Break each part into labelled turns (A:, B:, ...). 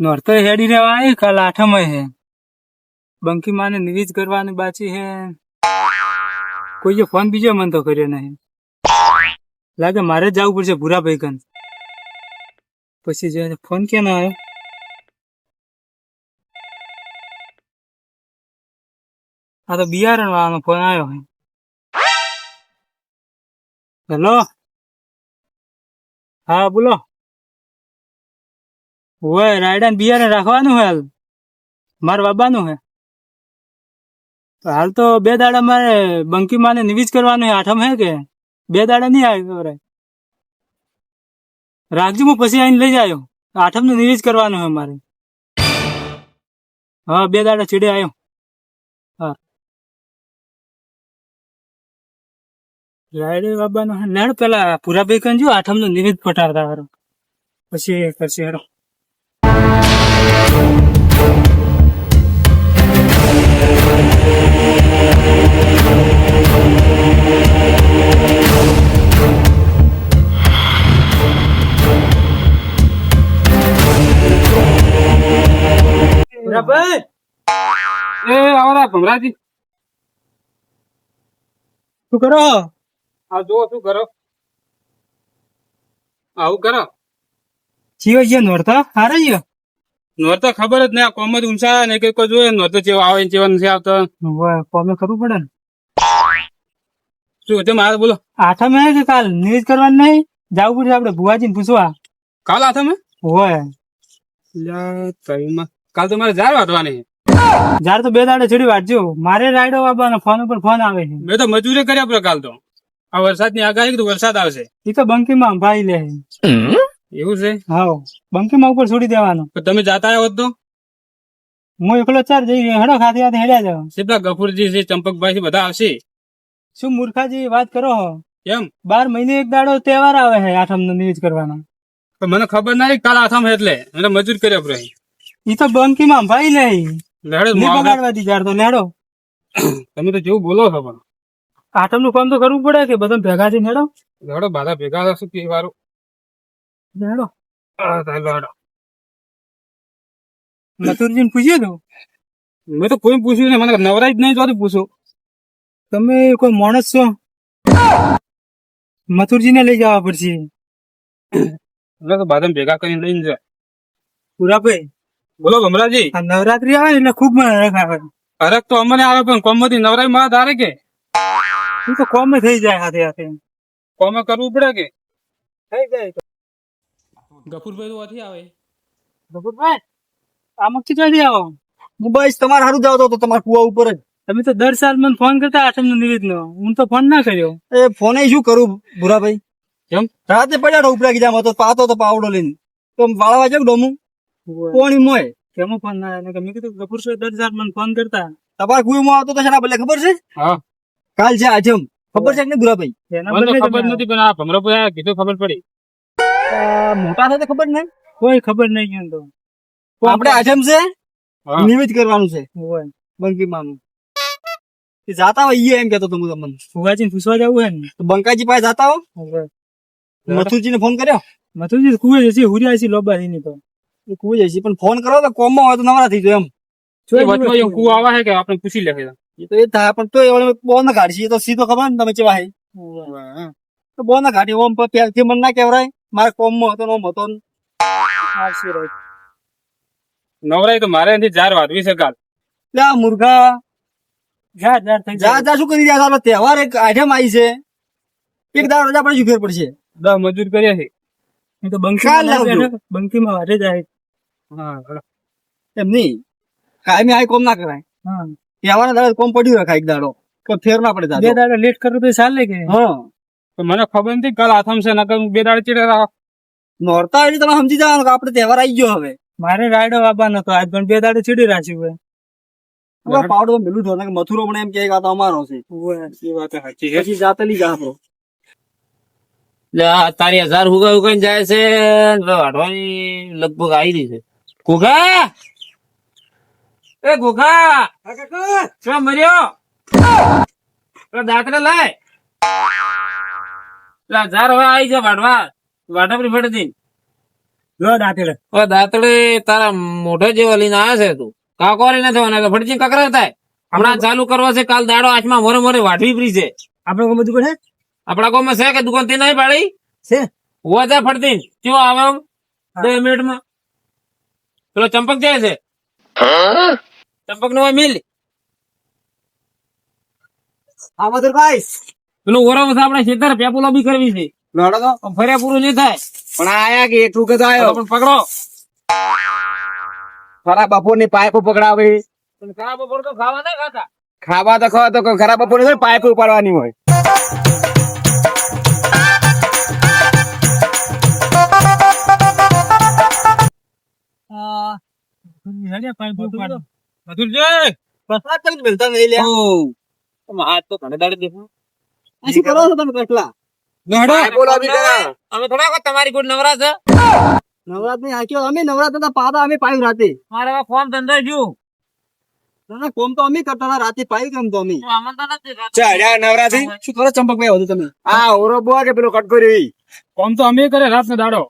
A: નોરતો હેડી રેવા આવી કાલ આઠમ હે બંકી માને નિવેદ કરવાની બાકી હે કોઈએ ફોન બીજો મન તો કર્યો નહીં લાગે મારે જવું પડશે ભૂરા ભાઈ કન પછી જે ફોન કેમ આવ્યો આ તો બિયારણ વાળાનો ફોન આવ્યો હે હેલો હા બોલો હોય રાયડા બિયારણ રાખવાનું હે હાલ મારા બાબાનું હે હાલ તો 2 દાડા મારે બંકી માને નિવેદ કરવાનું હે આઠમ હે કે 2 દાડા નહીં આવે રાખજો હું પછી આવીને લઈ જાયો આઠમ નું નિવેદ કરવાનું હે મારે હા 2 દાડા ચીડે આવ્યો હા રાયડે બાબાનો લેણ પેલા પૂરા ભાઈ કન જો આઠમ નું નિવેદ પટાડતા હારો પછી કરશે હારો ભાઈ એ આવરા ભમરાજી શું કરો આ જો શું કરો આવું કરો જીઓ જે નોરતા હારે જ નોરતા ખબર જ નહીં આ કોમ જ ઊંચા ને કે કોઈ જોયે નોરતો જેવો આવે જેવો નથી આવતો કોમે ખબર પડે ને શું તમે હાલ બોલો આઠમ હે કે કાલ નિવેદ કરવાનું નહીં જવું પડશે આપડે ભુવાજીને પૂછવા કાલ આઠમ હે હોય કાલ તો મારે ઝાર વાટવાની ઝાર તો 2 દાડે ચડી વાટજો મારે રાયડો આવવાનો ફોન ઉપર ફોન આવે છે મેં તો મજૂરી કરી આપણે કાલ તો આ વરસાદની આગાહી તો વરસાદ આવશે એ તો બંકીમાં ભાઈ લે એવું છે હા બંકીમાં ઉપર છોડી દેવાનું તમે જાતા આવ્યો તો હું એકલો ચાર જઈ હેડો ખાતે ખાતે હેડ્યા જાવ સીધા ગફુરજી છે ચંપકભાઈ છે બધા આવશે શું મૂર્ખાજી વાત કરો કેમ 12 મહિને એક દાડો તહેવાર આવે છે આઠમ નો નિવેદ કરવાનો મને ખબર નહીં કાલ આઠમ એટલે એને મજૂર કર્યો આપણે ઈ તો બંકીમાં ભાઈ લે લેડો બગાડવા દી જાર તો લેડો તમે તો જેવું બોલો છો પણ આઠમ નું કામ તો કરવું પડે કે બધા ભેગા થઈને લેડો લેડો બધા ભેગા થશું કે વારું લેડો લેડો મથુરજીને પૂછ્યું તું મેં તો કોઈ પૂછ્યું નહીં મને નવરાજ નહીં જોતું પૂછો તમે કોઈ માણસ છો મથુરજીને લઈ જવા પડશે એટલે તો બાદામ ભેગા કરીને લઈને જાય પૂરા ભાઈ બોલો ભમરાજી નવરાત્રી આવે એટલે ખુબ હરખ આવે હરખ તો અમને આવે પણ કોમ માંથી નવરાઈ માં ધારે કે તું તો કોમે થઈ જાય હાથે હાથે કોમે કરવું પડે કે થઈ જાય ગફુરભાઈ તો વાથી આવે ગફુરભાઈ આમ ક્યાંથી આવો હું બસ તમારે સારું જાવ તો તમારા કુવા ઉપર જ તમે તો દર સાલ મને ફોન કરતા આઠમ નો નિવેદ નો હું તો ફોન ના કર્યો એ ફોન શું કરું ભૂરાભાઈ કેમ રાતે પડ્યા ઉપરા ગીજામાં તો પાતો તો પાવડો લઈને તો વાળવા જાવ ડોમું કોણી મોય કેમ ફોન ના મેં કીધું ગફુર સાહેબ દર સાલ મને ફોન કરતા તમારા કુવામાં આવતો તો છે ભલે ખબર છે હા કાલ છે આજમ ખબર છે કે ભૂરાભાઈ ખબર નથી પણ આ ભમરાભાઈ કીધું ખબર પડી મોટા થાય તો ખબર નહીં કોઈ ખબર નહીં તો આપણે આજમ છે નિવેદ કરવાનું છે બંકી માનું જાતા હોય એમ કેતો તમે તમને ફુવાજી પૂછવા જવું હે ને તો બંકાજી પાસે જાતા હો મથુરજી ને ફોન કર્યો મથુરજી કુવે જશે હુરિયા છે લોબા ની તો એ કુવે જશે પણ ફોન કરો તો કોમ માં હોય તો નવરા થઈ જાય એમ વચમાં એમ કુવા આવા હે કે આપણે પૂછી લે એ તો એ થાય પણ તો બોન કાઢી તો સીધો ખબર ને તમે ચેવા હે તો બોન કાઢી ઓમ પેલથી મન ના કેવરાય મારે કોમ માં હતો નો હતો નવરાય તો મારે નથી જાર વાદવી છે કાલ લ્યા મુર્ગા જા શું કરી રહ્યા તહેવાર એક આઠમ આવી છે એક દાડો રજા પડે ફેર પડશે મજૂર કર્યા છે એ તો બંકી માં વારે જાય એમ નહી કાયમી આ કોમ ના કરાય તહેવાર ના દાડે કોમ પડ્યું રખાય એક દાડો ફેર ના પડે 2 દાડા લેટ કરું તો ચાલે કે હા મને ખબર નથી કાલ આથમ છે નકર 2 દાડા ચીડે રાખ નોરતા એટલે તમે સમજી જવાનું કે આપડે તહેવાર આવી ગયો હવે મારે રાયડો આવવાનો હતો આજ પણ 2 દાડે ચીડી રાખ્યું હોય પાવડો મેલું થયો મથુરો પણ એમ કે અમારો છે એ વાત સાચી છે પછી જાતલી જા આપડો
B: તારી 1000 હુગા ઉગાઈને જાય છે વાઢવાની લગભગ આવી રહી છે ઘોઘા એ ઘોઘા શું મર્યો દાંતરે લાય 1000 હવે આવી છે વાઢવા વાઢા પર ફેટ દી દાંતડે તારા મોઢે જેવા લઈને આવ્યા છે તું કાકોરી ના થવાના તો ફટજી કકરા થાય હમણાં ચાલુ કરવા છે કાલ દાડો આંચમાં મોરે મોરે વાઢવી પડી છે
C: આપણે કોઈ બધું છે
B: આપડા ગામમાં છે કે દુકાન તે નહીં પાડી
C: છે
B: હોવા જાય ફટતી કેવો આવે આમ? 2 મિનિટમાં પેલો ચંપક જાય છે ચંપક નો હોય મિલ
C: હા મધુરભાઈ
B: પેલું ઓરમ છે આપણે ખેતર પેપુલો બી કરવી છે
C: લડો તો
B: પણ ફર્યા પૂરું નહીં થાય
C: પણ આયા કે એક રૂકે તો
B: તો
C: આયો
B: પણ પકડો
C: ખરા બપોર ની પાઇપ પકડાવે
B: પણ ખરાબ બપોર તો ખાવા નહીં ખાતા
C: ખાવા તો ખાવા તો ખરા બપોર ની પાઇપ ઉપાડવાની હોય
A: મધુરજી
B: હાથ તો ઘણે દાડે દેખો
C: શું કરો છો તમે કેટલા પાઇપો લાવી કરા
B: અમે થોડા વખત તમારી કોઈ નવરા છે
C: નવરાત્રી આખ્યો અમે નવરાત્રી ના પાદા અમે પાયું રાતે
B: મારે હવે ફોર્મ ધંધો શું
C: ના કોમ તો અમે કરતા હતા રાતે પાયું કેમ તો અમે
B: તું આમાં તો નથી ખાતો.
C: ચાલ્યા નવરાત્રી શું કરો ચંપકભાઈ વધુ તમે આ ઓરો બોવા કે પેલો કટકો રહી
A: કોમ તો અમે કરે રાત ને દાડો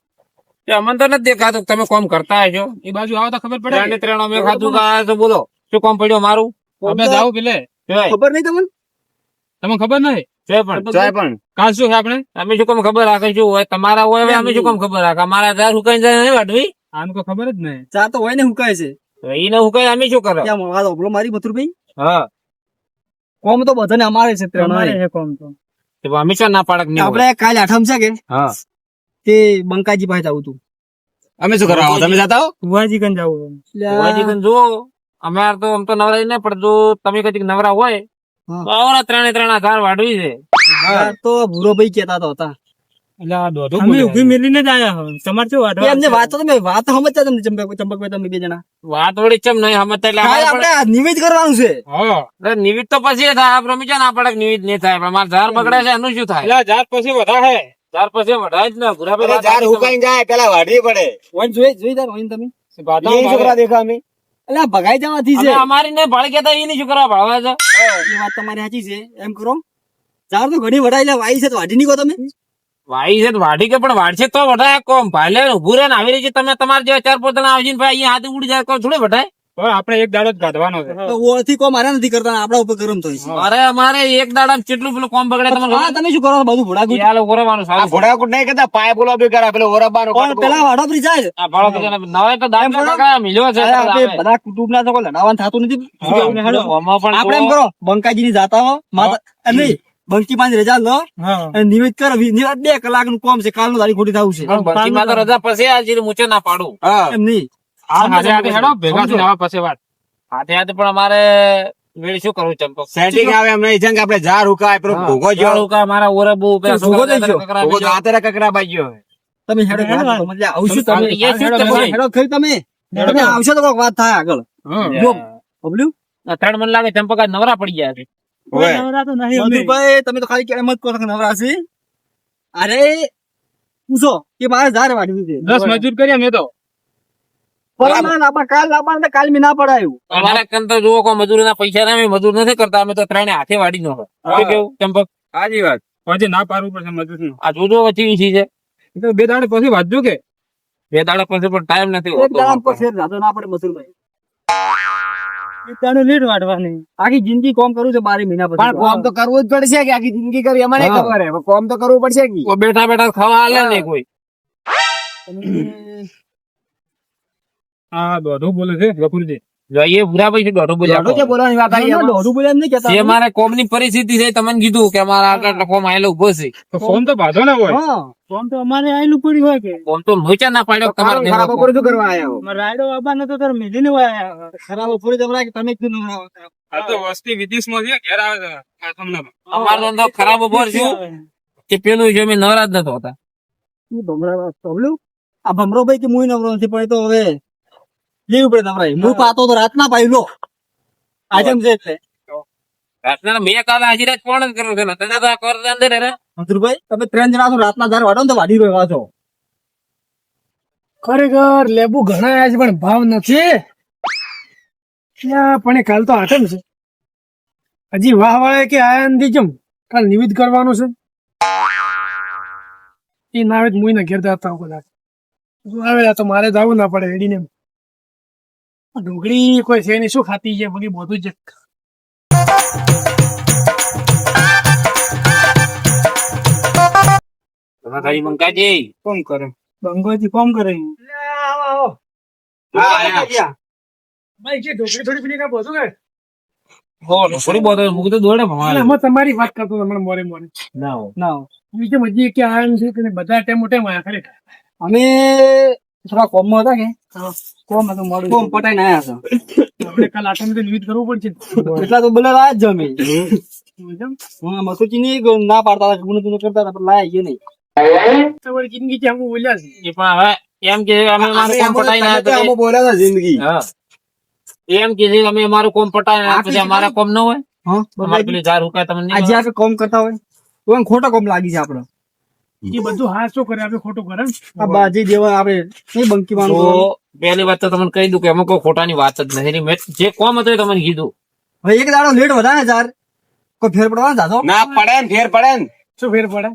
B: એ અમને તો નથી દેખાતું કે તમે કોમ કરતા હશો
A: એ બાજુ આવો તો ખબર પડે
B: ત્રણે ત્રણ અમે ખાધું કે આ તો બોલો શું કોમ પડ્યો મારું
A: અમે જાવ પેલે
B: જોય.
C: ખબર નહીં તમને
A: તમને ખબર નહીં
B: જોય પણ
C: ચાય પણ
A: કાલ શું છે આપણે
B: અમે શું કામ ખબર રાખીશું હોય તમારા હોય હવે અમે શું કામ ખબર રાખે અમારા ત્યાં હુકાઈ જાય નહીં વાટવી
A: આને કોઈ ખબર જ નહીં
C: ચા તો હોય ને હુકાય છે
B: તો એને હુકાય અમે શું કરો
C: ત્યાં વાત ઓપલો મારી મથુરભાઈ
B: હા
C: કોમ તો બધાને અમારે છે
A: અમારે
C: ત્રણ
A: છે કોમ તો
B: તો અમે શું ના પાડક નહીં
C: આપણે કાલે આઠમ છે કે
B: હા
C: તે બંકાજી પાસે જવું તું
B: અમે શું કરવા તમે જતા હો
A: ભુવાજી કન જવું
B: જો અમે તો આમ તો નવરા નહીં પણ જો તમે કદી નવરા હોય
C: હા.
B: તો આવરા ત્રણે ત્રણ ધાર વાઢવી છે
C: તો ભૂરો ભાઈ કેતા તો હતા
A: એટલે આ દોઢું અમે ઉભી મેલીને જ આયા હો તમારે શું વાટવા
C: એમને વાત તો તમે વાત સમજતા તમને ચંપકભાઈ તમે બે જણા
B: વાત વળી ચમ નહીં સમજતા એટલે
C: કાલે
B: અમારે
C: આપણે નિવેદ કરવાનું છે
A: હા
B: પણ નિવિત તો પછી થાય આપણે બીજા ના પડે નિવિત નહીં થાય પણ મારા ઝાર બગડે છે એનું શું થાય
A: એટલે આ જાત પછી વધા હે
B: ઝાર પછી વઢાય જ ને ભૂરા
C: ઝાડ હુકાઈ જાય પેલા વાઢવી પડે ઓન જોઈ તાર ઓન તમે
A: બાદામ
C: એ છોકરા દેખા અમે એટલે આ ભગાઈ જવાથી છે
B: અમારી ને ભળ કેતા એની શું કરવા ભળવા છે
C: એ વાત તમારી સાચી છે એમ કરો ઝાડ તો ઘણી વડાઈ લે વાઈ છે તો વાઢી નીકો તમે
B: વાઈ છે તો વાઢી કે પણ વાઢશે તો વઢાય કોમ ભાલે ઉભું રહે ને આવી રીતે તમે તમારા જેવા 4-5 જણા આવી ભાઈ અહીંયા હાથ ઉડી જાય કોમ થોડી વઢાય
A: પણ આપણે એક દાડો જ કાઢવાનો છે
C: તો ઓથી કોમ મારા નથી કરતા આપડા ઉપર ગરમ થાય છે
B: અરે અમારે એક દાડા કેટલું પેલું કોમ બગડે તમને
C: હા તમે શું કરો છો બધું ભોળા
B: યાર ઓરવાનું સારું
C: ભોળાકુટ નહીં કરતા પાય બોલો બી કરા પેલો ઓરાબાનો પેલા વાડો ફરી જાય
B: આ ભાળો તો નવાય તો દામ કાકા મિલ્યો છે
C: આપણે બધા કુટુંબ ના તો કોઈ લડાવવાનું થતું નથી
B: આમાં પણ
C: આપણે એમ કરો બંકાજી ની જાતા હો માતા નહીં બંકી પાંચ રજા લો
A: હા
C: અને નિવેદ કરો નિવેદ 2 કલાક નું કોમ છે કાલ નું તારી ખોટી થવું છે
B: બંકીમાં તો રજા પછી આજે મૂચે ના પાડું
C: એમ નહીં
A: હાથે હાથે હેડો ભેગા થઈને આવા પછી વાત
B: હાથે હાથે પણ અમારે વેળ શું કરવું ચંપક
C: સેટિંગ આવે એમ નહીં છે કે આપણે ઝાડ હુકાય પેલો ભોગો જો
B: મારા ઓરે બહુ
C: ભોગો થઈ ગયો ભોગો તો હાથે કકરા બાજ્યો તમે હેડો મતલબ આવશું તમે હેડો ખરી તમે તમે આવશો તો કોઈક વાત થાય આગળ જો બબલ્યુ
B: ત્રણ મન લાગે ચંપક આજ નવરા પડી ગયા છે
C: મધુભાઈ તમે તો ખાલી કેમ જ કહો છો નવરા છે અરે પૂછો કે મારે ઝાડ વાઢવી છે
A: 10 મજૂર કર્યા મેં તો
C: કાલ લાવવાનું કાલ મેં ના પડાયું
B: અમારા કન તો જુઓ કોઈ મજૂરી ના પૈસા ના મજૂર નથી કરતા અમે તો ત્રણે હાથે વાડી નો કેવું ચંપક
A: સાચી વાત પછી ના પાડવું પડશે મજૂર નું
B: આ જોજો વચ્ચે વીસી છે
A: તો 2 દાડે પછી વાંચજો કે
B: 2 દાડા પછી પણ ટાઈમ નથી
C: એક દાડા પર ફેર જાતો ના પડે મસુરભાઈ
A: લીટ વાટવાની
C: આખી જિંદગી કોમ કરવું છે 12 મહિના પછી પણ કોમ તો કરવું જ પડશે કે આખી જિંદગી કરી અમને ખબર હે કોમ તો કરવું પડશે કે
B: બેઠા બેઠા ખાવા હાલે ને કોઈ
A: હા દોઢું બોલે છે ગફુરજી
B: જોઈએ ભૂરા ભાઈ દોઢો બોલ્યા
C: બોલવાની વાત આવી દોઢું બોલે એમ નહીં
B: જે
C: કહેતા
B: અમારે કોમ ની પરિસ્થિતિ છે તમને કીધું કે અમારા આટલા કોમ આયેલો ઉભો છે
A: તો ફોન તો બાંધો ના હોય
C: હા
A: ફોન તો અમારે આયેલું પડી હોય કે
B: કોમ તો મોચા ના પાડ્યો તમારે
C: ખરાબ બપોરે શું કરવા આયા હો
A: રાયડો બાબા ને તો તાર મેલીને આયા
C: ખરાબ બપોરે જમરા કે તમે કીધું
A: આ તો વસ્તી વિદેશમાં છે ઘેર આવે છે આથમના
B: અમારે તો ખરાબ ઉભો છું કે પેલું છે મેં નવરાજ નતો હોતા
C: ભમરા તબલું આ ભમરો ભાઈ કે મુઈ નવરો નથી પડે તો હવે લેવું પડે નવરાઈ હું પાતો તો રાત ના પાયું લો આજમ છે એટલે
B: રાતના મેં કાલે હાજી રાત કોણ જ કરું છે ને તને તો આ કર દે અંદર રે
C: મથુરભાઈ તમે 3 જણા છો રાતના ધાર વાડો ને તો વાડી રહ્યો છો ખરેખર લેબુ ઘણા આયા છે પણ ભાવ નથી ત્યાં પણ કાલ તો આઠમ છે હજી વાહ વાળે કે આયા નથી કેમ કાલ નિમિત કરવાનું છે એ નાવે મુઈ ના ઘેર જતા કદાચ
A: આવે તો મારે જવું ના પડે રેડીને ઢોકળી કોઈ છે નહીં શું ખાતી છે બધી બધું જ
B: તમે તારી મંકાજી
A: કોમ કરે બંગોજી કોમ કરે ભાઈ જે ઢોકળી થોડી પીને બધું કે
B: હો થોડી બહુ મૂકી તો દોડે ભમાલે
A: આમાં તમારી વાત કરતો તમને મોરે મોરે
B: ના હો
A: ના બીજે મજી કે આ છે કે બધા ટેમ મોટે માં ખરેખર
C: અમે થોડા કોમમાં હતા કે
A: કોમ હતું મોડું
C: કોમ પટાઈને આયા
A: આપણે કાલ આઠમ વિવિધ કરવું પડશે
C: છે એટલા તો બોલે લાયા જ અમે
A: સમજ્યા?
C: હા મસુચી નહીં ના પાડતા હતા ગુણ તું કરતા હતા પણ લાયા ગયો નહીં
A: તમારી જિંદગી થી આમ બોલ્યા છે
B: એ પણ હવે એમ કે અમે અમારું કોમ પટાઈને આયા તો
C: બોલ્યા હતા જિંદગી
B: હા એમ કીધું કે અમે અમારું કોમ પટાઈને આયા પછી અમારા કોમ ન હોય
C: હા
B: અમારે પેલી ઝાર હુકાય તમને નહીં
C: આજે આપણે કોમ કરતા હોય તો એને ખોટો કોમ લાગી છે આપડે
A: એ બધું હા શું કરે આપણે ખોટું કરે
C: આ બાજી દેવા આપણે નહીં બંકી
B: તો પહેલી વાત તો તમને કહી દઉં કે અમે કોઈ ખોટાની વાત જ નથી મેં જે કોમ હતું એ તમને કીધું
C: હવે એક દાડો લેટ વધારે યાર કોઈ ફેર પડવા જાતો
D: ના પડે ને ફેર પડે ને
A: શું ફેર પડે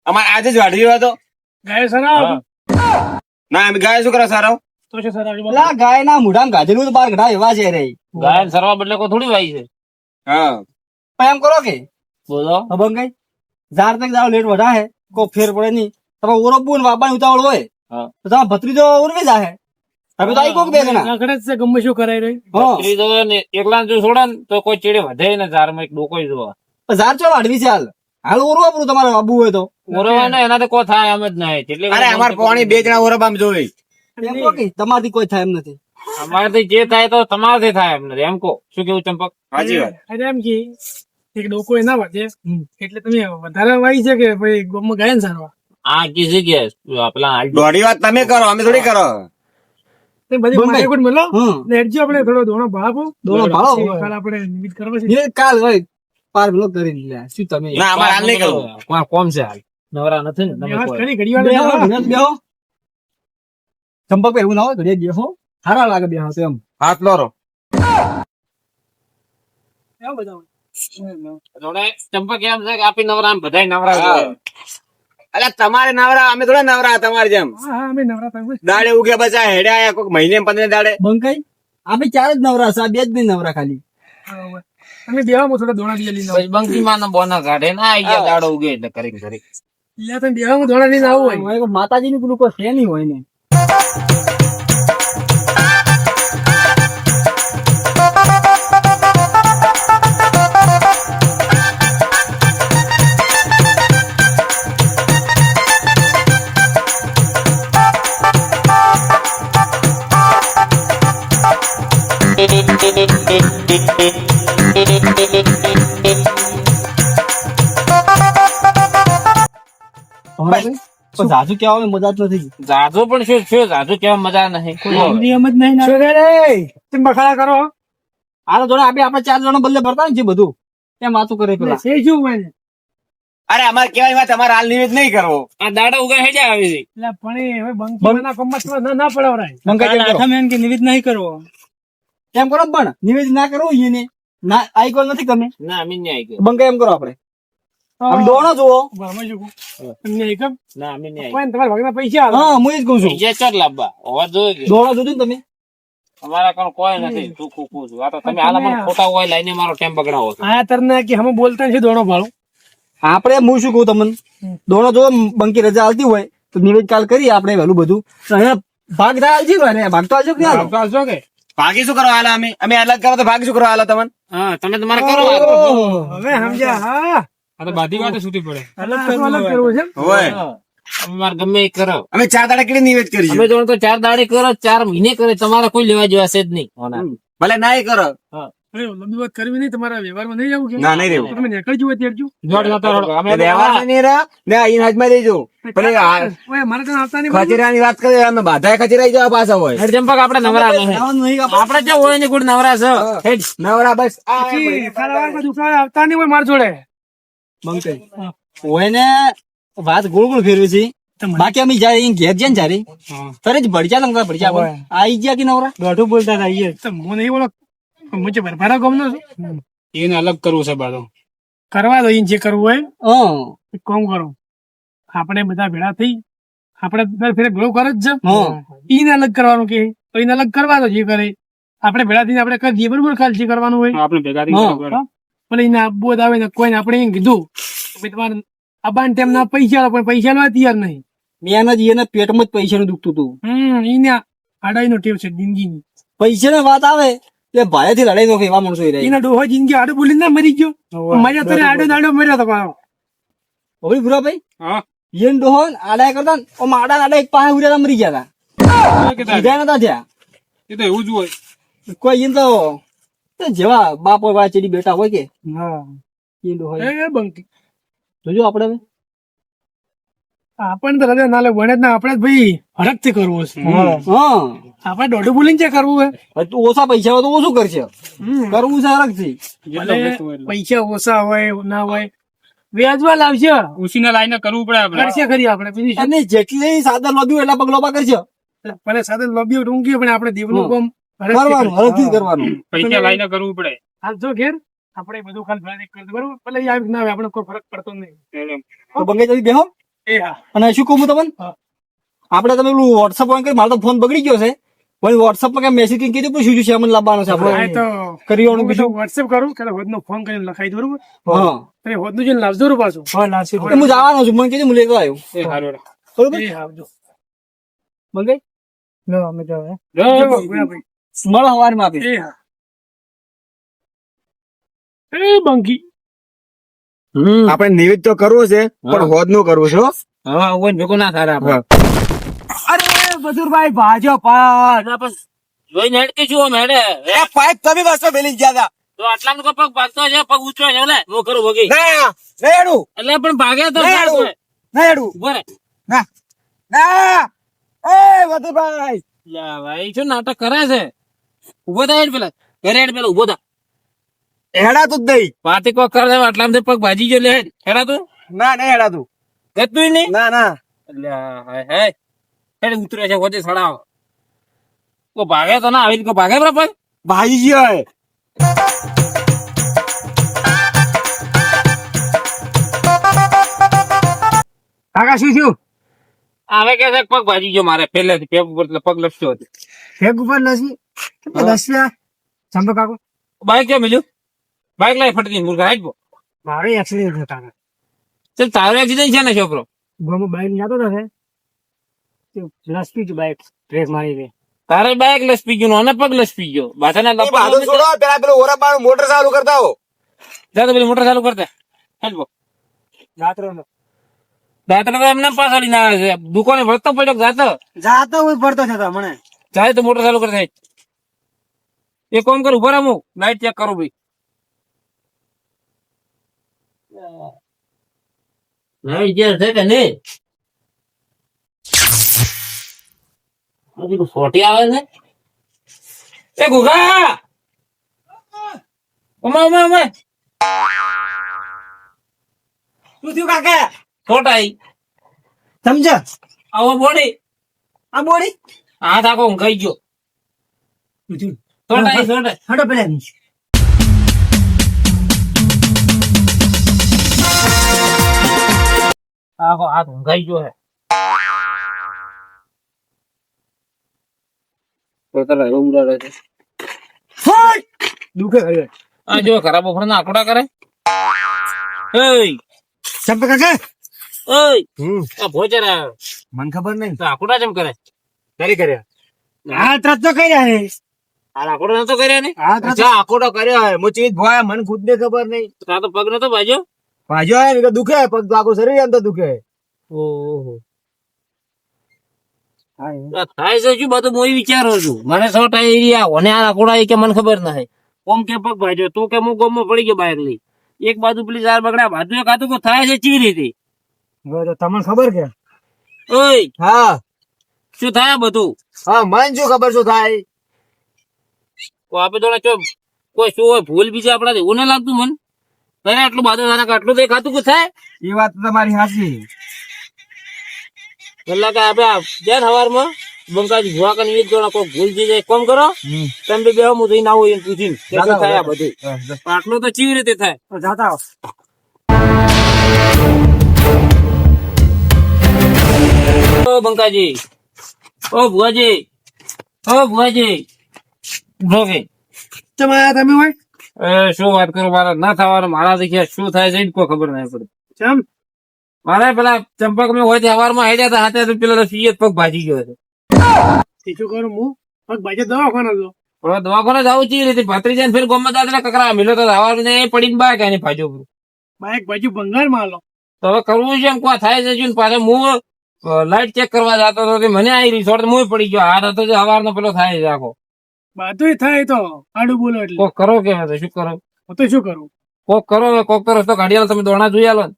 D: અમારે આજે જ વાઢી હતો
A: ગાય સરા
D: ના અમે ગાય શું કરે સારો
A: તો છે સરા
C: પેલા ગાય ના મુઢામાં ગાજેલું તો બાર ઘડા એવા છે રે
B: ગાયન સરવા બદલે કોઈ થોડી વાઈ છે
D: હા
C: પણ એમ કરો કે
B: બોલો
C: બંગાઈ જાર તક દાડો લેટ વધારે કોઈ ફેર પડે નહીં તમે ઓરબું વાબાની ઉતાવળ હોય
B: હા.
C: તો તમારા ભત્રીજો ઉરવી જાહે હવે તો આઈ કોક બે જણા
A: આગળ જ છે ગમે શું કરાય રહી
C: હા
B: બકરી જો ને એકલા જો છોડે ને તો કોઈ ચેડે વધે ને ઝારમાં એક ડોકોય જોવા
C: જાર ચો વાડવી છે હાલ હાલ ઓરવા પડું તમારે આબુ હોય તો
B: ઓરવા ને એનાથી કોઈ થાય એમ જ નહીં એટલે
D: અરે અમારે પાણી બે જણા ઓરબામ જોઈ
C: એમ કહો કે તમારથી કોઈ થાય એમ નથી
B: અમારાથી જે થાય તો તમારાથી થાય એમ નથી એમ કહો શું કેવું ચંપક
D: સાચી વાત
A: અરે એમ કે એક ડોકો એ ના વધે એટલે તમે વધારે વાઈ છે કે ભાઈ ગોમાં ગાયન સારવા
B: આ કી જગ્યા પેલા હાલ
D: દોઢી વાત તમે કરો અમે થોડી કરો
A: તે બધી
C: બંગાઈ.
A: મારે કોઈ મળો
C: હમ
A: લેટજો આપણે થોડો દોણો ભાવો
C: દોણો ભાવો.
A: કાલ આપણે નિમિત કરવા છે
C: એ કાલ હોય પાર પેલો કરી લે શું તમે
D: ના અમારે હાલ નહીં કરવું
B: કોણ કોમ છે હાલ નવરા નથી ને તમે
A: વાત
B: કોઈ.
A: કરી ઘડી
C: બેહો,
A: વાર
C: ઘડિયાળ બેહો. ચંપક ભાઈ એવું ના હોય ઘડિયાળ બેહો સારા લાગે બેહો તો એમ
D: હાથ લોરો
B: જોડે ચંપક એમ છે કે આપી નવરા આમ બધાય નવરા
D: હા.
B: જોઈએ.
D: અલ્યા તમારે નવરા અમે થોડા નવરા તમારે જેમ
A: હા અમે નવરાત્ર
D: દાડે ઉગે બચા હેડે આયા કોઈક મહિને 15 દાડે
C: બંકાઈ આપણે ચાર જ નવરા છે આ બે જ નહીં નવરા ખાલી
A: અમે બેવામાં થોડા દોણા લઈ લઈને
B: પછી બંકીમાં ના બોના કાઢે ને આ ગયા દાડો ઉગે એટલે કરી કરી
A: લે તમે બેવામાં દોણા લઈને આવો હોય
C: માતાજી નું પેલું કોઈ છે નહીં હોય ને પણ જાજુ કેવા મજા જ નથી
B: જાજો પણ શું જાજો કેવા મજા નહીં
C: નિયમ જ નહીં
A: શું રે રે તમે બખાડા કરો
C: આ તો જોડે આપણે ચાર જણા બદલે ભરતા ને છે બધું એમ વાતું કરે પેલા
A: છે શું હોય ને
D: અરે અમારે કેવાય વાત અમારે હાલ નિવેદ નહીં કરવો
B: આ દાડો ઉગે હેજા આવી છે
A: એટલે પણ એ હવે બંકીના કોમમાં ના પડાવરાય
C: બંકાઈ એમ કરો.
A: એમ કે નિવેદ નહીં કરવો
C: એમ કરો ને પણ નિવેદન ના કરવું એને ના આઈ કોલ નથી ગમે
B: ના અમી નહીં આવી
C: બંકાઈ એમ કરો આપણે આમ દોણો જુઓ
A: ઘરમાં શું તમને એકમ
B: ના અમી નહીં
A: કોઈ તમારા ભાગના પૈસા આવે
C: હા હું જ કહું છું
B: આવી ચર લાવવા હોવા જોઈએ
C: દોણો જોજો ને તમે
B: અમારા કોણ કોઈ નથી તું કુકુ છું આ તો તમે હાલ મને ખોટા હોય લઈને મારો ટાઈમ બગડાવો છો
A: આયા તરને કે હમ બોલતા છે દોણો ભાળો
C: આપણે હું શું કહું તમને દોણો જો બંકી રજા આવતી હોય તો નિવેદ કાલ કરીએ આપણે વહેલું બધું તો અહીંયા ભાગ થાય આલજી ને ભાગ તો આલજો કે નહીં આલો?
A: ચાલશો કે
D: ભાગી શું કરો હાલ અમે અલગ કરો તો ભાગી શું કરો હાલ તમને
B: હા તમે તમારે કરો
A: હવે સમજ્યા હા
B: આ તો બધી વાત છૂટી પડે
A: અલગ કરવું છે
D: હોય
B: અમારે ગમે એ કરો
D: અમે 4 દાડે કેટલી નિવેદ કરી
B: અમે જો તો 4 દાડે કરો 4 મહિને કરે તમારે કોઈ લેવા જેવા છે જ નહીં
D: ભલે ના કરો
A: અરે લંબી વાત કરવી નહીં તમારા વ્યવહારમાં નહીં જવું કે
D: ના નહીં રહેવું
A: તમે નીકળજો હોય તેડજો
B: અમે
D: રહેવા નહીં રહ્યા ને અહીં હાથમાં દેજો ભલે
A: ઓય મારે ત્યાં આવતા નહીં
D: ખચેરાની વાત કરે અમે બાધાએ ખચેરાઈ જવા પાછા હોય
B: હેડ ચંપક આપણે નવરા નહીં
C: આવવાનું નહીં આપણે.
B: આપણે જે હોય ને ગુડ નવરા છે હેડ
D: નવરા બસ આ
A: પછી ખાલાવાળા દુકાને આવતા નહીં હોય મારા જોડે
C: બંકાઈ હોય ને વાત ગોળ ગોળ ફેરવી છે બાકી અમે જાય અહીં ઘેર જાય ને જ્યારે તરત જ ભડજા લંગતા ભડજા આપણે. આઈ ગયા કે નવરા
A: દોઢું બોલતા હતા એ તો હું નહીં બોલો મુજે ભરભરા ગમનો છું
B: એને અલગ કરવું છે બાદો
A: કરવા દો ઈ જે કરવું હોય
C: હા
A: એક કામ કરો આપણે બધા ભેળા થઈ આપણે દર ફેરે ગ્લો કરે જ છે
C: હા.
A: ઈને અલગ કરવાનું કે તો એને અલગ કરવાનો જે કરે આપણે ભેળા થઈને આપણે કરીએ બરોબર ખાલી જે કરવાનું હોય આપણે ભેગા પણ એને બોધ આવે ને કોઈને આપણે એમ કીધું કે ભાઈ તમારે અબાન ટાઈમ ના પૈસા આલો, પણ પૈસા લેવા તૈયાર નહીં.
C: મેં જ એના પેટમાં જ પૈસાનું દુખતું હતું.
A: ઈને આડાઈનો ટેવ છે જિંદગીની.
C: પૈસાની વાત આવે એટલે ભાઈથી લડાઈ નો એવા માણસો રહ્યા.
A: એના ડોહો જિંદગી આડો બોલીને ના મરી ગયો. મજા તો આડો મર્યો તો પાછો.
C: હવે ભૂરાભાઈ
A: હા
C: ઈયન ડોહો આડા કરતા ને ઓમ આડા એક પાસે ઉડ્યા મરી ગયા હતા. સીધા નતા થયા.
A: એ તો એવું જ હોય.
C: કોઈ ઈયન તો જેવા બાપ હોય વાળા ચેડી બેટા હોય કે
A: હા
C: ઈયન ડોહો
A: એ બંકી
C: જોજો આપણે હવે.
A: આપણને તો હૃદય ના લે ભણે જ ના, આપણે જ ભાઈ હરકથી કરવું છે.
C: હા
A: આપણે દોઢું બોલીને છે કરવું હે.
C: હવે તું ઓછા પૈસા હોય તો ઓછું કરશે. કરવું છે અલગથી.
A: ભલે પૈસા ઓછા હોય ના હોય વ્યાજમાં લાવશે, ઉછીને લાઈને કરવું પડે આપણે. કરશે ખરી આપણે બીજું શું?
C: અને જેટલી સાદર લોબી એટલા પગલોબા કરશે.
A: ભલે સાથે લોબીઓ ઊંઘી પણ આપણે દેવનું કામ
C: કરવાનું હરખથી કરવાનું.
A: પૈસા લાઈને કરવું પડે. હાલ જો ઘેર આપણે બધું ખાલી ફ્લાઇટ કરી દે, બરોબર? ભલે એ આવી ના આવે આપણે કોઈ ફરક પડતો નહીં.
C: તો બંગાઈ જલ્દી બેહો.
A: એ હા
C: અને શું કહું હું તમને
A: હા.
C: આપણે તમે પેલું વોટ્સઅપ ઓન કરી, મારો તો ફોન બગડી ગયો છે પણ વોટ્સઅપ માં કઈ મેસેજ કઈ કીધું શું શું સામાન લાવવાનો છે
A: હા, એ
C: આપણે
A: તો
C: કરિયાણું બીજું.
A: વોટ્સએપ કરું કે હોદનો ફોન કરીને લખાઈ દઉં, બરોબર?
C: હા
A: તમે હોદનું જઈને લાવજો રો પાછું. હા લાવશે.
C: એટલે હું જવાનો છું, મને કીધું હું લેતો આવ્યો.
A: એ હારું રે.
C: બરોબર
A: એ આવજો.
C: મંગાઈ
A: લો અમે જાવ હે.
C: મળો સવારમાં આપી.
A: એ હા. એ બંકી
D: આપણે નિવેદ તો કરવું છે પણ હોદ નું કરવું છે હો.
B: હવે ઓવન ભેગો ના થાય આપણે.
C: અરે બદુરભાઈ ભાજો પાડ.
B: ના પણ જોઈને હેડ કે જુઓ મેડે
D: એ પાઇપ તમે બસો બેલી ગયા હતા.
B: તો આટલાનો તો પગ ભાગતો છે, પગ ઊંચો છે ને હું કરું ભોગી
D: ના નહીં હેડું
B: એટલે પણ ભાગે તો
D: નહીં
B: સારું
D: હેડું
B: હોય.
D: નહીં હેડું
B: ઉભો રે.
D: ના ના એ બદુભાઈ
B: લા ભાઈ શું નાટક કરે છે? ઉભો થાય હેડ પેલા ઘરે હેડ પેલા ઉભો થા.
D: હેડાતું જ નહીં.
B: પાર્ટી કોક કરે છે આટલામાં પગ ભાજી ગયો લે હેડ હેડા તું
D: ના નહીં હેડાતું.
B: ગતું નહીં
D: ના ના
B: એટલે હાય હાય હેડ ઉતરે છે હોજે સડાવ કો ભાગે તો ના આવી કો ભાગે બરાબર
D: ભાઈ ગયો હે.
A: કાકા શું થયું?
B: આવે કે છે પગ ભાજી ગયો મારે પહેલેથી પેગ ઉપર એટલે પગ લપસ્યો હતો.
A: ફેગ ઉપર લસી લસ્યા ચંપો કાકો
B: બાઈક ક્યાં મળ્યું? બાઈક લાઈ ફટતી મુર્ગા હાઈટ
A: મારે એક્સિડન્ટ થયો કાકા.
B: ચાલ તારો એક્સિડન્ટ છે ને છોકરો?
A: ગોમો બાઈક જતો હતો ને લસપી જ બાઈક બ્રેક મારી દે.
B: તારે બાઈક લસપી ગયો અને પગ લસપી ગયો બાથાના
D: એ બાજુ છોડો પેલા પેલું ઓરાબાનું મોટર ચાલુ કરતા હો.
B: જા તો પેલી મોટર ચાલુ કરતા હેલ્પ
A: જાત્રો
B: દાતર તો એમને પાછળ ના આવે છે દુકાને વળતો પડ્યો જાતો
A: જાતો હોય પડતો થતો મને.
B: જાય તો મોટર ચાલુ કરતા એ કોમ કર ઉભા રહું લાઈટ ચેક કરું ભાઈ લાઈટ જે છે કે નહીં હજી ફોટી આવે છે એ ગુગા ઉમા ઉમા ઉમા
C: શું થયું કાકા?
B: ફોટાઈ
C: સમજ્યા?
B: આવો બોડી
C: આ બોડી
B: હાથ આખો ઊંઘાઈ ગયો ફોટાઈ ફોટાઈ
C: હટો પેલા ની.
B: આખો હાથ ઊંઘાઈ ગયો હે
A: દુખે ખરી.
B: આ જો ખરાબ બપોર ના આકોડા કરે
C: ચંપો કાકા
B: ભોજરા
C: મને ખબર નહીં.
B: તો આકોડા જેમ કરે
C: કરી કર્યા. હા ત્રત તો કર્યા હે.
B: આ આકોડા નતો કર્યા ને
C: હા ત્રત
D: અચ્છા આકોડો કર્યો હે. હું ચીજ ભોયા મને ખુદ ને ખબર નહીં.
B: તા તો પગ નતો ભાજ્યો
D: ભાજો હે ને કે દુખે પગ તો આખું શરીર એમ તો દુખે.
B: ઓહો થાય છે શું બધું હું વિચારું છું મને સો એરિયા ઓને આ આકોડા કે મને ખબર ના ઓમ કે પગ ભાજ્યો તું કે હું ગમમાં પડી ગયો બાઈક લઈ એક બાજુ પેલી ચાર બગડા બાજુ એક હાથું કો થાય છે ચીવી રીતે
C: તમને ખબર કે?
B: ઓય
D: હા
B: શું થાય બધું
D: હા મને શું ખબર શું થાય.
B: તો આપે થોડા ચો કોઈ શું હોય ભૂલ બીજે આપડા એવું ના લાગતું મન ત્યારે આટલું બાજુ આટલું દેખાતું કે થાય
D: એ વાત તો તમારી સાચી.
B: એટલે કે આપડે જ્યાં સવારમાં બંકાજી ભુવા કને વીજ જોડા કોઈ ભૂલ થઈ જાય કોમ કરો તમે બે હું જઈને આવું એમ પૂછીને કે શું થાય આ બધું પણ આટલું તો કેવી રીતે થાય
A: જાતા આવો.
B: ઓ બંકાજી, ઓ ભુવાજી, ઓ ભુવાજી, ઉભો કે.
C: તમે હોય
B: શું વાત કરું, મારા ના થવાનું, મારા દેખ્યા શું થાય છે કોઈ ખબર નહીં પડે.
C: ચમ
B: મારે પેલા ચંપક મેં હોય સવારમાં હેડ્યા હતા હાથે પેલા સીએ પગ ભાજી ગયો છે.
C: શું કરું હું પગ ભાજે દવાખાનો હતો
B: હવે દવાખાને જવું ચી રીતે ભત્રીજા ફેર ગોમત દાદા કકરા મિલો તો હવાર ને પડીને બા કે ભાજો.
C: બાઈક બાજુ ભંગાર માં આલો
B: તો હવે કરવું છે એમ કોઈ થાય છે શું? પાછો હું લાઈટ ચેક કરવા જતો હતો તે મને આવી રિસોર્ટ હું પડી ગયો હાથ હતો હવારનો પેલો થાય છે આખો.
C: બધું થાય તો આડું બોલો એટલે
B: કોક કરો કે હવે શું કરો,
C: હું તો શું કરું
B: કોક કરો હવે, કોક તો રસ્તો કાઢી આલો, તમે દોણા જોઈ આલો ને.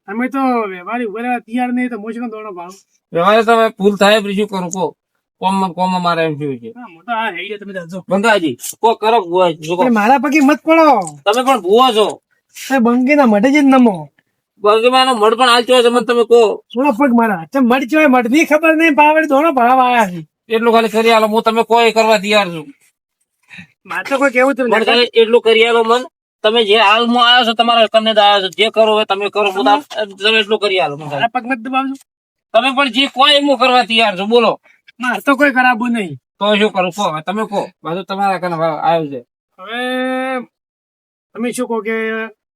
C: અમે તો વ્યવહારી ઉભા રહેવા તૈયાર નહીં તો મોજ નો દોડો ભાવ
B: વ્યવહારે તમે ભૂલ થાય પછી શું કરું કો કોમ મારે એમ થયું છે.
C: હું તો આ હેડે તમે જાજો
B: બંગાજી કોક કરો ભુવા જો કો.
C: મારા પગે મત પડો
B: તમે પણ ભુવા છો,
C: બંકી ના મઢે જ નમો
B: બંગીમાનો મઢ પણ હાલતો હશે મને તમે કહો.
C: થોડો પગ મારા ચમ મઢ જોય મઢ ની ખબર નહીં પાવડે દોડો ભરાવા આયા છે
B: એટલું ખાલી કરી આલો, હું તમે કોઈ કરવા તૈયાર છું.
C: મારે તો કોઈ કેવું
B: મને ખાલી એટલું કરી આલો મન, તમે જે હાલમાં આવ્યો છો તમારા કન્ને આવ્યો છો જે કરો હવે તમે કરો, હું તમે એટલું કરી આલો મને ખાલી.
C: મારા પગ મત દબાવજો
B: તમે પણ જે કોઈ હું કરવા તૈયાર છો બોલો.
C: મારે તો કોઈ ખરાબું નહીં
B: તો શું કરું કહો, હવે તમે કહો, બધું તમારા કને આવ્યું છે.
C: હવે તમે શું કહો કે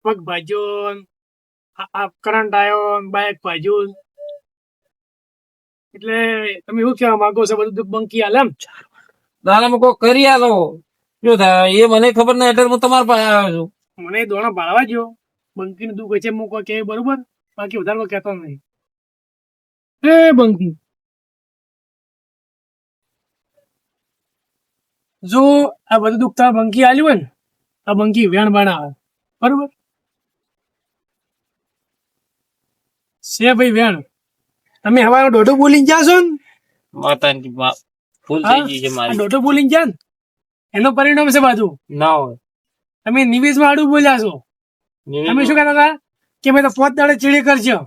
C: પગ ભાજ્યો આ કરંટ આવ્યો બાઇક ભાજ્યું એટલે તમે શું કહેવા માંગો છો બધું દુઃખ બંકી હાલ એમ
B: દાદામાં કોઈ કરી આલો શું થાય એ મને ખબર નહીં એટલે હું તમારા પાસે આવ્યો છું.
C: મને દોણા ભાળવા જો બંકી નું દુઃખ છે હું કોઈ કે બરોબર બાકી વધારે કોઈ કહેતો નહીં એ બંકી જો આ બધું દુઃખ તારા બંકી આલ્યું હોય ને આ બંકી વેણ બનાવે બરોબર છે ભાઈ વેણ તમે હવાનો દોઢો બોલીને જાશો ને
B: માતાની ભૂલ થઈ ગઈ છે મારી.
C: દોઢો બોલીને જા ને એનો પરિણામ છે બાજુ
B: ના હોય
C: તમે નિવેશમાં આડું બોલ્યા છો તમે શું કહેતા હતા કે મેં તો 5 દાડે ચીડી કરજો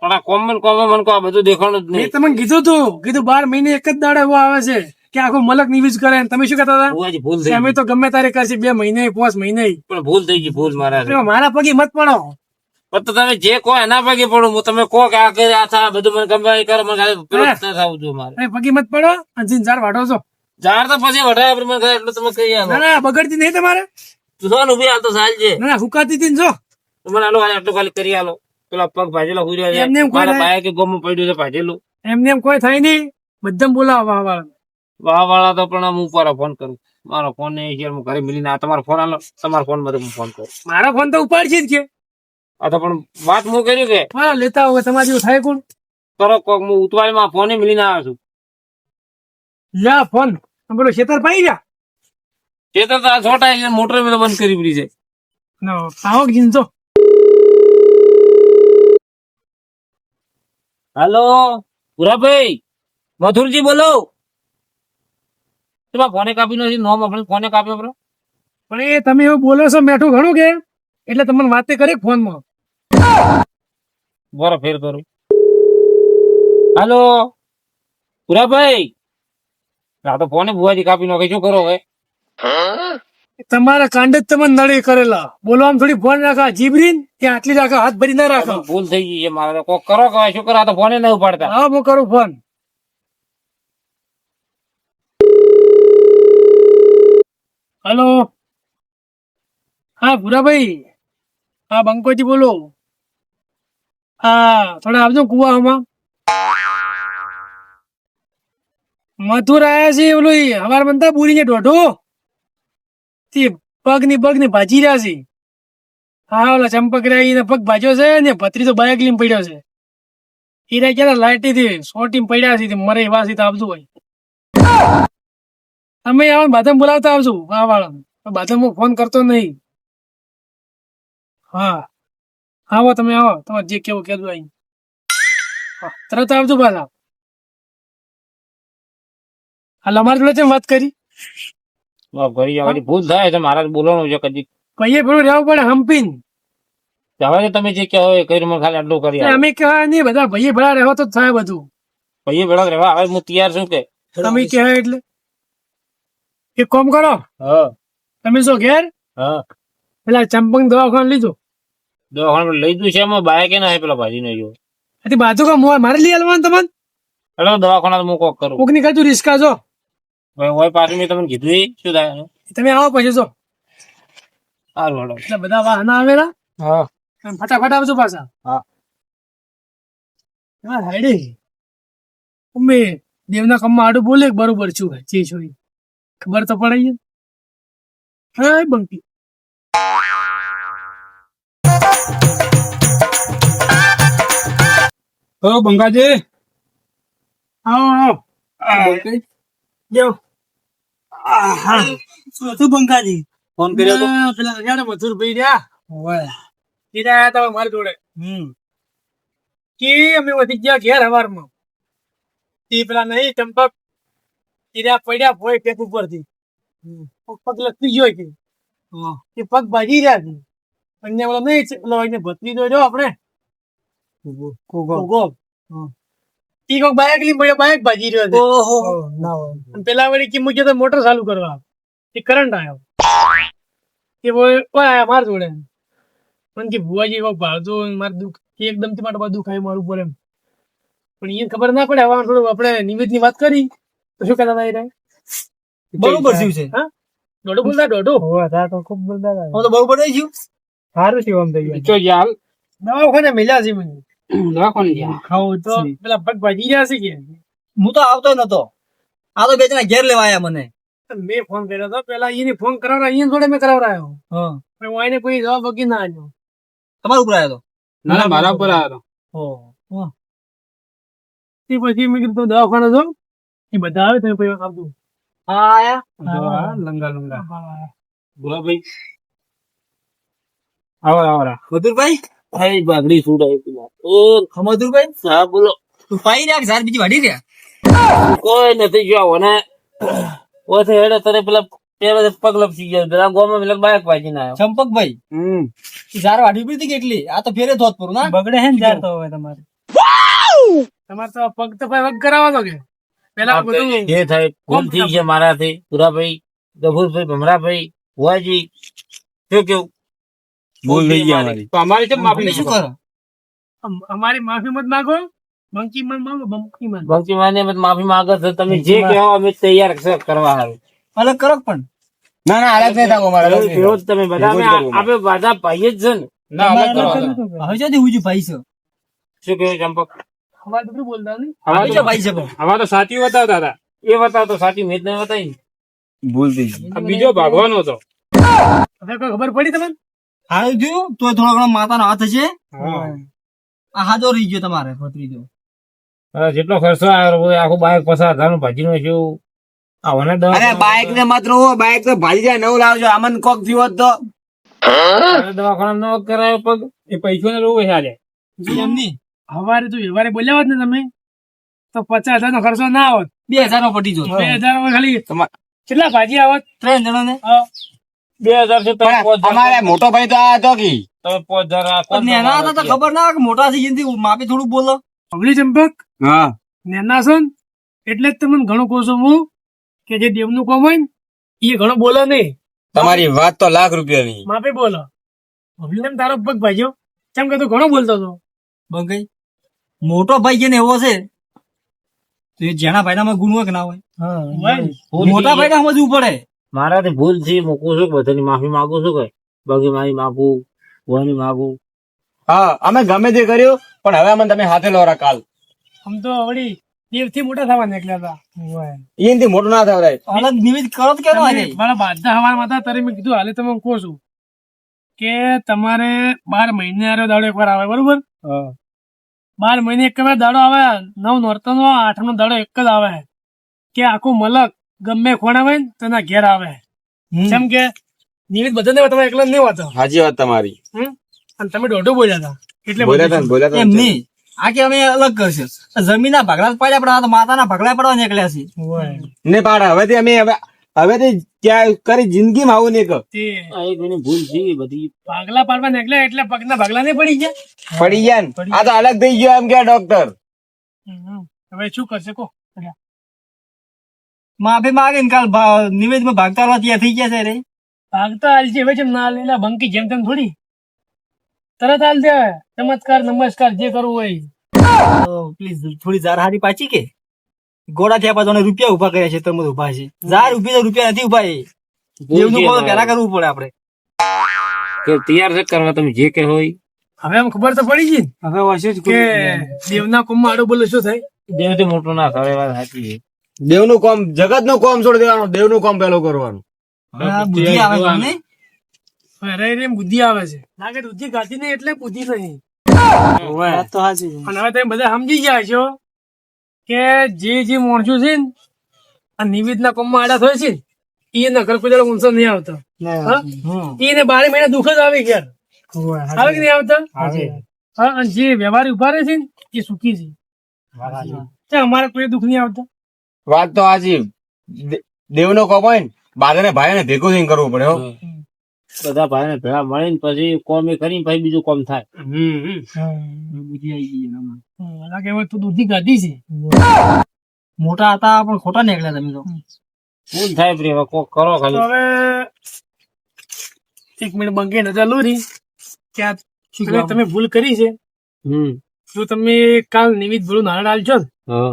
B: પણ આ કોમન મને કહો આ બધું દેખાણું જ
C: મેં
B: નહીં.
C: તમને કીધું 12 મહિને એક જ દાડે એવો આવે છે કે આખો મલક નિવેશ કરે ને તમે શું કહેતા હતા
B: ભુવાજી ભૂલ
C: કે
B: થઈ
C: અમે
B: ગઈ,
C: તો ગમે તારે કરશે 2 મહિને 5 મહિને
B: પણ ભૂલ થઈ ગઈ, ભૂલ મારા
C: એટલે મારા પગે મત પડો
B: પણ તો તમે જે કહો એના પગે પડો, હું તમે કહો કે આ કરે આ થાય બધું મને ગમે એ કરે, મને ખાલી પેલું જ ના થવું જોઈએ મારે.
C: તમે પગે મત પડો અને જીન ઝાડ વાટો છો
B: ઝાડ તો પછી વઢાય આપણે મને એટલું તમે કહી આલો.
C: ના ના બગડતી નહીં તમારે
B: તું તો ઉભી હાલ તો સાલ છે
C: ના ના હુકાતી હતી ને જો
B: મને આલો આટલું ખાલી કરી આલો. પેલા પગ ભાજેલા હુઈ રહ્યા
C: એમને એમ
B: છે,
C: કોઈ
B: મારા
C: થાય?
B: બાએ કે ગોમમાં પડ્યું છે ભાજેલું.
C: એમને એમ કોઈ થાય નહીં બધા બોલાવો વાળા
B: વાહ વાળા તો પણ હું ઉપર ફોન કરું, મારો ફોન નહીં છે હું ઘરે મિલીને આ તમારો ફોન આલો, તમારા ફોન માંથી હું ફોન કરું.
C: મારો ફોન તો ઉપાડશે જ કે
B: આ તો પણ વાત હું કર્યું કે
C: હા લેતા હોય તમારે જેવું થાય કોણ
B: કરો કોક હું ઉતવાળીમાં ફોને મિલીને આવ્યો છું.
C: યા ફોન બોલો ખેતર પાઈ ગયા
B: તે તો આ છોટા મોટર મેં બંધ કરી પડી છે.
C: ના આવક જીનસો
B: હાલો પુરાભાઈ, મથુરજી બોલો. તમારા ફોને કાપી નથી, નોમ આપણે ફોને કાપ્યો બરો.
C: પણ એ તમે એવું બોલો છો મેઠું ઘણું કે એટલે તમને વાતે કરી ફોનમાં
B: બરો ફેર કરું. હાલો પુરાભાઈ, આ તો ફોને ભુવાજી કાપી નાખે, શું કરો હવે?
C: તમારા કાંડ જ તમે નડી કરેલા બોલવામાં થોડી ફોન રાખા જીબરીન ત્યાં આટલી રાખા હાથ ભરી ના રાખો
B: ભૂલ થઈ ગઈ છે મારે, કોક કરો કે શું કરો, આ તો ફોને નહીં ઉપાડતા.
C: હા હું કરું ફોન હલો હા ભૂરાભાઈ હા બંકોજી બોલો હા થોડા આવજો કુવામાં મથુર આયા છે ઓલું હવાર બનતા પૂરી દોઢો તે પગ ની ભાજી રહ્યા છે હા ઓલા ચંપક ને પગ ભાજ્યો છે ને ભત્રીજો બાઇક લઈને પડ્યો છે હીરા ક્યાં લાઈટી થી સોટી પડ્યા છે મરે એવા છે તો આવજો હોય તમે આવો બાધમ બોલાવતા આવજો હા વાળા બાધમ હું ફોન કરતો નહીં હા આવો તમે આવો તમારે જે કેવું કેજો અહીં તરત આવજો પાછા હાલ અમારી જોડે કેમ વાત કરી
B: ઘરી આવવાની ભૂલ થાય છે, મારા બોલવાનું છે કદી
C: કહીએ પેલું રહેવું પડે હમ્પીન
B: હવે તમે જે કહો એ કર્યું, મને ખાલી આટલું કરી
C: અમે કહેવાય નહીં બધા ભાઈ ભેળા રહેવા તો જ થાય બધું
B: ભાઈ ભેળા રહેવા હવે હું તૈયાર છું કે
C: તમે કહેવાય એટલે એક કામ કરો
B: હા
C: તમે શું ઘેર
B: હા
C: પેલા ચંપક દવાખાને લીધું
B: દવાખાને લઈ દઉં છે એમાં બાય કે ના પેલા ભાજી ને જો
C: આથી બાજુ કા મોય મારે લઈ આલવાનું તમને
B: હેલો દવાખાના હું કોક કરું
C: કોકની કાજુ રિસ્કા જો
B: હોય પાછું મેં તમને કીધું એ શું થાય
C: તમે આવો પછી જો
B: સારું હેલો
C: એટલે બધા વાહન આવેલા
A: હા
C: ફટાફટ આવજો પાછા
A: હા.
C: હા હાઈડે અમે દેવના કમમાં આડું બોલે કે બરોબર છું જે છું એ. ખબર તો પડાય ને હા બંકી
A: તો બંગાજી
C: આવો આવો જાઓ
A: શું બંગાજી ફોન કર્યો તો
C: પેલા યાર મથુર ભાઈ રહ્યા સીધા આયા તા મારી જોડે કે અમે વધી ગયા ઘેર હવારમાં તે પેલા નહીં ચંપક તીર્યા પડ્યા ભોય ટેપ ઉપરથી પગ લખી ગયો કે એ પગ ભાજી રહ્યા છે અને ઓલો નહીં પેલો એને ભત્રીજો જો આપણે કોગો ઈ કોક બાઇક લઈને પડ્યો બાઇક ભાજી રહ્યો છે અને પેલા વળી કે મુજે તો મોટર ચાલુ કરવા એ કરંટ આવ્યો કે બોય આયા માર જોડે મને કે ભુવાજી કોક ભાવતો મારે દુઃખ એકદમ થી માટે બધું ખાઈ મારું બોલે પણ એને ખબર ના પડે હવે થોડું આપણે નિમિત્ત ની વાત કરી તો શું કહેતા હતા એ
D: બરોબર થયું છે
C: હા દોઢો બોલતા દોઢો તો ખૂબ બોલતા
D: હું તો બરોબર થઈ ગયું
C: સારું છે આમ થઈ ગયું
A: ચો યાર
C: દવાખાને મળ્યા છે મને
A: દવાખાને ગયા
C: ખાવું તો પેલા પગ ભાજી રહ્યા છે કે
D: હું તો આવતો નતો આ તો બે જણા ઘેર લેવા આયા મને
C: મેં ફોન કર્યો હતો પેલા એને ફોન કરાવરા એને જોડે મેં કરાવરાયો પણ હું આઈને કોઈ જવાબ વગી ના આવ્યો
D: તમારા ઉપર આવ્યો
A: ના મારા ઉપર આવ્યો
C: તે પછી મેં કીધું દવાખાને જો એ બધા આવે તમે પછી આવતું
D: હા આયા
C: હા.
A: લંગા લંગા બોલો ભાઈ આવો આવો
D: મધુરભાઈ
B: ભાઈ બાગડી શું આવી પેલા ઓ
D: મધુરભાઈ
B: હા બોલો
D: તું પાઈ રહ્યા ઝાડ બીજી વાડી રહ્યા
B: કોઈ નથી ગયો અને ઓથે હેડે તને પેલા પેલા પગ લપસી ગયો પેલા ગોમાં પેલા બાઇક વાજી ના આવ્યો
D: ચંપકભાઈ ઝાડ વાડી પડી હતી કેટલી આ તો ફેરે ધોત પર ના
C: બગડે હે ને જાર તો હવે તમારે તમારે તો પગ તો ભાઈ વગ કરાવવાનો કે પેલા બધું
B: જે થાય ભૂલ થઈ છે મારાથી પુરાભાઈ ગભુરભાઈ ભમરાભાઈ ભુવાજી શું કેવું
D: ભૂલ થઈ ગઈ અમારી
A: તો અમારી કેમ માફી
D: શું
A: નહીં
D: કરો
C: અમારી માફી મત માંગો બંકી મત માંગો બંકી મત
B: ભક્તિ માને માફી માંગો છો તમે જે કહો અમે તૈયાર છે કરવા હારું
D: અલગ કરો પણ ના ના અલગ નહીં થાકો મારા
B: એવું કેવો જ તમે બધા આપણે બધા ભાઈ જ છે ને
A: ના અલગ કરવા
D: હવે જતી હુજી ભાઈ છે
B: શું કેવું ચંપક
C: અમારે તો શું બોલતા નહીં
D: હવે જો ભાઈ છે પણ
A: અમારે તો સાચી બતાવતા હતા
B: એ બતાવતો સાચી મેં જ નહીં બતાવી
D: ભૂલ થઈ ગઈ
A: આ બીજો ભાગવાનો હતો
C: હવે કોઈ ખબર પડી તમને
D: હાલ જોયું તો થોડો ઘણો માતાનો હાથ છે
A: હા
D: આ હાજો રહી ગયો તમારે ભત્રીજો
B: હવે જેટલો ખર્ચો આવ્યો બધો આખું બાઇક 50,000 ભાજીનો શું આવવાના દવા
D: અરે બાઇક ને માત્ર હો બાઇક તો ભાજી જાય નવું લાવજો આમન કોક થયો હોત તો
B: દવાખાના ન કરાયો પગ
A: એ પૈસો ને રોવે હાલે
D: એમની
C: હવારે તો વ્યવહારે બોલ્યા હોત ને તમે તો 50,000 નો ખર્ચો ના આવત
D: 2000 નો પટી જો
C: 2,000 માં ખાલી
D: તમારે
C: કેટલા ભાજી આવત
D: 3 જણા ને
B: 2000 છે તમે 5,000
D: અમારે મોટો ભાઈ તો આ હતો કે
B: તમે 5,000 આપો ને
D: નેના હતા તો ખબર ના હોય કે મોટા થઈ જતી માપી થોડું બોલો
C: અગલી ચંપક
D: હા
C: નેના છો ને એટલે જ તમને ઘણું કહું છું હું કે જે દેવનું કામ હોય ને એ ઘણું બોલો નહીં
D: તમારી વાત તો લાખ રૂપિયાની
C: માપે બોલો તેમ તારો પગ ભાજ્યો કેમ કે તું ઘણો બોલતો હતો
D: બંગાઈ મોટો ભાઈ છે ને એવો છે તો એ જેના ભાઈનામાં ગુણ હોય કે ના હોય
C: હોય ને.
D: મોટા ભાઈ ને સમજવું પડે
B: મારાથી ભૂલ છે મૂકું છું બધાની માફી માંગુ છું કે બાકી મારી માગું ભવાની માગું
D: હા અમે ગમે તે કર્યું પણ હવે અમને તમે હાથે લોરા કાલ
C: આમ તો વળી દેવથી મોટા થવા નીકળ્યા હતા
D: એનાથી મોટું ના થાય અલગ નિવેદ કરો તો કેમ આજે
C: મારા બાધા હવારમાં હતા ત્યારે મેં કીધું હાલે તમે કહું છું કે તમારે 12 મહિને આરો દાડો એકવાર આવે બરોબર 12 મહિને એક વાર દાડો આવે 9 નોરતાનો 8 નો દાડો એક જ આવે કે આખું મલક ગમે ખોણા હોય ને તેના ઘેર આવે જેમ કે નિવેદ બધાને તમે એકલા જ નહીં હોતો
D: સાચી વાત તમારી
C: અને તમે દોઢું બોલ્યા હતા એટલે
D: બોલ્યા એમ નહીં આ કે અમે અલગ કરશે જમીનના ભાગલા પાડ્યા પણ આ તો માતાના ભાગલા પડવા નીકળ્યા છે ને પાડે હવેથી અમે હવેથી ત્યાં કરી જિંદગીમાં આવું નહીં કર
C: તે
B: આ એક એની ભૂલ છે બધી
C: ભાગલા પાડવા નીકળ્યા એટલે પગના ભાગલા નહીં પડી ગયા
D: પડી ગયા ને આ તો અલગ થઈ ગયો એમ કે ડોક્ટર
C: હવે શું કરશે કો
D: માફી માંગે ને કાલ નિવેદમાં ભાગતા ત્યાં થઈ ગયા છે રે
C: ભાગતા હાલ છે હવે જેમ ના લેલા બંકી જેમ તેમ થોડી તરત હાલ દે ચમત્કાર નમસ્કાર જે કરવું હોય
D: પ્લીઝ થોડી ઝાર હારી પાછી કે ગોળા થયા પાછો રૂપિયા ઉભા કર્યા છે તમે ઉભા છે ઝાર રૂપિયા રૂપિયા નથી ઉભા એ દેવનું કોમ પેલા કરવું પડે આપણે
B: તો તૈયાર છે કરવા તમે જે કે હોય.
C: હવે આમ ખબર તો પડી ગઈ ને
A: હવે હશે જ
C: કે દેવના કુંભમાં આડો બોલો શું થાય.
B: દેવથી મોટું ના થાય, વાત સાચી છે.
E: દેવનું કામ જગતનું કામ છોડી દેવાનું, દેવનું કામ પેલું કરવાનું.
D: આ બુદ્ધિ આવે તમને
C: અરે રે બુદ્ધિ આવે છે લાગે બુદ્ધિ ગાતી નહીં એટલે બુદ્ધિ નહીં.
A: વાત તો સાચી છે.
C: અને હવે તમે બધા સમજી ગયા છો કે જે માણસો છે ને આ નિવેદના કોમમાં આડા થાય છે ને એ નગર કોઈ દાડો ઊંચો નહીં આવતો. હા? એને 12 મહિના દુઃખ જ આવે ઘેર આવે કે નહીં આવતા. હા, અને જે વ્યવહાર ઉભા રહે છે ને એ સુખી છે. ચાલ, અમારે કોઈ દુઃખ નહીં આવતા.
E: વાત તો સાચી. દેવનો કામ હોય ને બાધાને ભાઈને ભેગું થઈને કરવું પડે હો.
B: બધા ભાઈને ભેળા મળીને પછી કોમ એ કરીને પછી બીજું કોમ થાય.
C: બુદ્ધિ આવી ગઈ એનામાં. લાગે હવે તું દૂધી ગાધી છે.
D: મોટા હતા પણ ખોટા નીકળ્યા તમે તો
B: શું થાય પ્રિય, હવે કોક કરો
C: તો
B: ખાલી.
C: હવે 1 મિનિટ બંકે નજર લોરી કે આ તમે ભૂલ કરી છે. જો તમે કાલ નિમિત્ત ભૂલ નારાયણ આલજો ને
B: હા.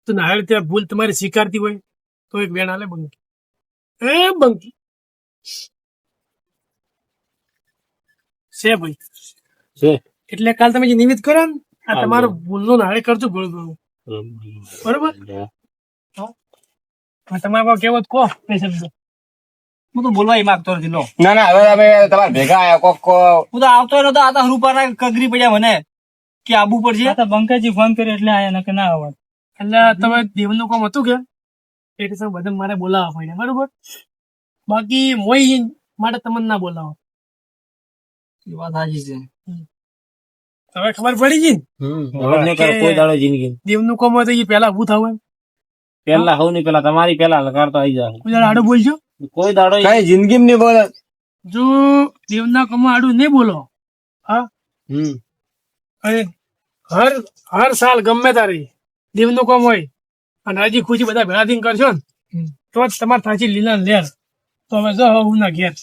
C: તો નારાયણ ત્યાં ભૂલ તમારી સ્વીકારતી હોય તો એક બેન આલે બંકી. બંકી છે ભાઈ
B: છે.
C: એટલે કાલ તમે જે નિમિત્ત કરો ને આ તમારો ભૂલનો નારે કરજો ભૂલ બરોબર. તમારા પાસે કેવો કહો બે શબ્દ.
D: હું તો બોલવા ય માંગતો નથી લો
E: ના ના, હવે અમે તમારા ભેગા આયા કોક
D: હું તો આવતો નતો આતા રૂપાના કગરી પડ્યા મને કે આબુ પડશે
A: બંકાજી ફોન કર્યો એટલે આયા નકે ના આવત.
C: એટલે તમે દેવનું કામ હતું કે એટલે તમે બધા મારે બોલાવવા પડ્યા બરોબર. બાકી મોય માટે તમને ના બોલાવો.
D: એ વાત સાચી છે
C: હવે ખબર પડી ગઈ ને
B: હવે નહીં કરે કોઈ દાડો જિંદગી.
C: દેવનું કામ હોય તો એ પેલા ઉભું થવું
B: પેલા હોવ નહીં, પેલા તમારી પેલા લગાડતો આવી જાય.
C: કોઈ દાડો આડું બોલજો.
B: કોઈ દાડો
E: કઈ જિંદગી નહીં બોલે.
C: જો દેવના કામમાં આડું નહીં બોલો હા અને હર સાલ ગમે તારે દેવનું કામ હોય અને હજી ખુશી બધા ભેળા થઈને કરશો ને તો જ તમારે થાચી લીલા લેર. તો હવે જો હું ના ઘેર